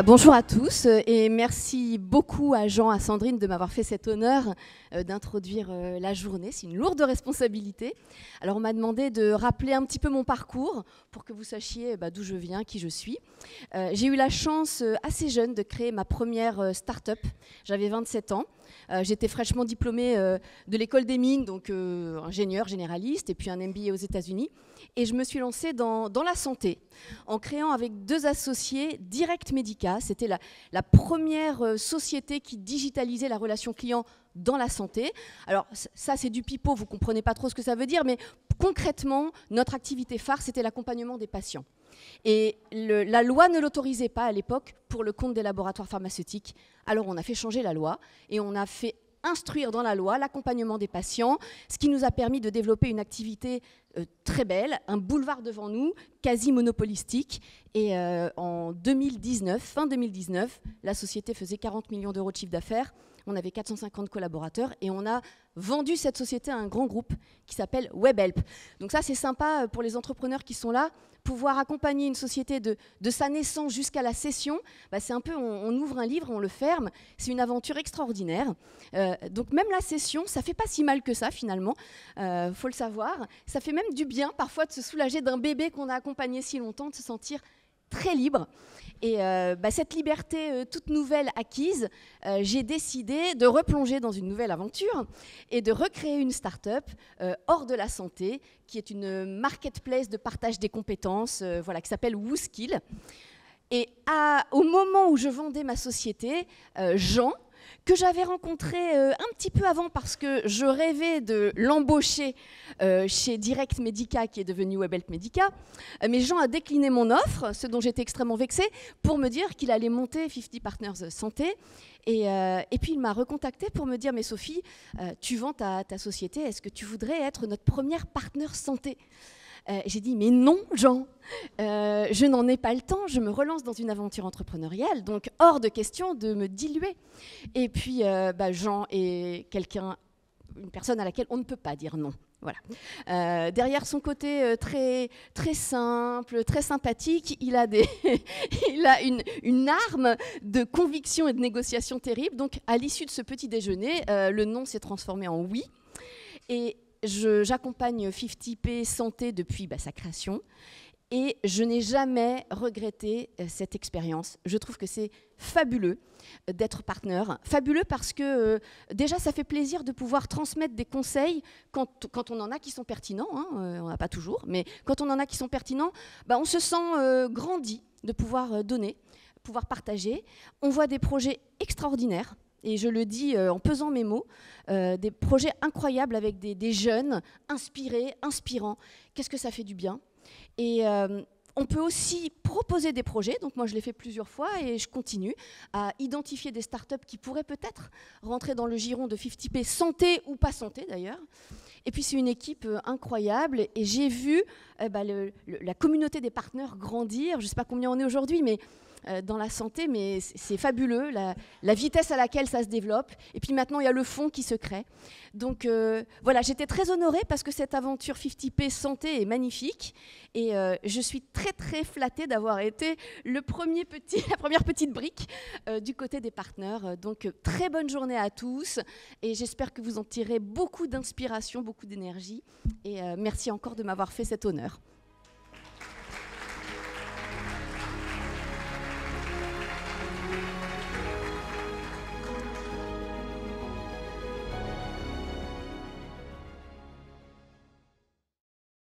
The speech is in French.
Bonjour à tous et merci beaucoup à Jean, à Sandrine de m'avoir fait cet honneur d'introduire la journée. C'est une lourde responsabilité. Alors on m'a demandé de rappeler un petit peu mon parcours pour que vous sachiez d'où je viens, qui je suis. J'ai eu la chance assez jeune de créer ma première start-up. J'avais 27 ans. J'étais fraîchement diplômée de l'école des mines, donc ingénieur généraliste, et puis un MBA aux États-Unis. Et je me suis lancée dans la santé, en créant avec 2 associés Direct Medica. C'était la première société qui digitalisait la relation client dans la santé. Alors ça, c'est du pipeau, vous ne comprenez pas trop ce que ça veut dire, mais concrètement, notre activité phare, c'était l'accompagnement des patients. Et la loi ne l'autorisait pas à l'époque pour le compte des laboratoires pharmaceutiques. Alors on a fait changer la loi et on a fait instruire dans la loi l'accompagnement des patients, ce qui nous a permis de développer une activité très belle, un boulevard devant nous, quasi monopolistique. Et en 2019, fin 2019, la société faisait 40 millions d'euros de chiffre d'affaires. On avait 450 collaborateurs et on a vendu cette société à un grand groupe qui s'appelle Webhelp. Donc ça, c'est sympa pour les entrepreneurs qui sont là. Pouvoir accompagner une société de sa naissance jusqu'à la cession, c'est un peu, on ouvre un livre, on le ferme. C'est une aventure extraordinaire. Donc même la cession, ça fait pas si mal que ça finalement, faut le savoir. Ça fait même du bien parfois de se soulager d'un bébé qu'on a accompagné si longtemps, de se sentir très libre. Et cette liberté toute nouvelle acquise, j'ai décidé de replonger dans une nouvelle aventure et de recréer une start-up hors de la santé, qui est une marketplace de partage des compétences, qui s'appelle WooSkill. Et au moment où je vendais ma société, Jean, que j'avais rencontré un petit peu avant parce que je rêvais de l'embaucher chez Direct Medica, qui est devenu Webhelp Medica. Mais Jean a décliné mon offre, ce dont j'étais extrêmement vexée, pour me dire qu'il allait monter 50 Partners Santé. Et puis il m'a recontacté pour me dire « Mais Sophie, tu vends ta société, est-ce que tu voudrais être notre première partenaire santé ?» J'ai dit « Mais non, Jean, je n'en ai pas le temps, je me relance dans une aventure entrepreneuriale, donc hors de question de me diluer. » Et puis Jean est une personne à laquelle on ne peut pas dire non. Voilà. Derrière son côté très, très simple, très sympathique, il a, il a une arme de conviction et de négociation terrible. Donc à l'issue de ce petit déjeuner, le non s'est transformé en oui. Et j'accompagne 50P Santé depuis sa création et je n'ai jamais regretté cette expérience. Je trouve que c'est fabuleux d'être partenaire. Fabuleux parce que déjà ça fait plaisir de pouvoir transmettre des conseils quand on en a qui sont pertinents, hein, on n'en a pas toujours, mais quand on en a qui sont pertinents, on se sent grandi de pouvoir donner, pouvoir partager. On voit des projets extraordinaires. Et je le dis en pesant mes mots, des projets incroyables avec des jeunes inspirés, inspirants. Qu'est-ce que ça fait du bien. Et on peut aussi proposer des projets. Donc moi, je l'ai fait plusieurs fois et je continue à identifier des startups qui pourraient peut-être rentrer dans le giron de 50P santé ou pas santé d'ailleurs. Et puis c'est une équipe incroyable et j'ai vu la communauté des partenaires grandir. Je ne sais pas combien on est aujourd'hui, mais dans la santé, mais c'est fabuleux, la vitesse à laquelle ça se développe. Et puis maintenant, il y a le fond qui se crée. Donc voilà, j'étais très honorée parce que cette aventure 50P santé est magnifique. Et je suis très, très flattée d'avoir été la première petite brique du côté des partenaires. Donc très bonne journée à tous. Et j'espère que vous en tirez beaucoup d'inspiration, beaucoup d'énergie. Et merci encore de m'avoir fait cet honneur.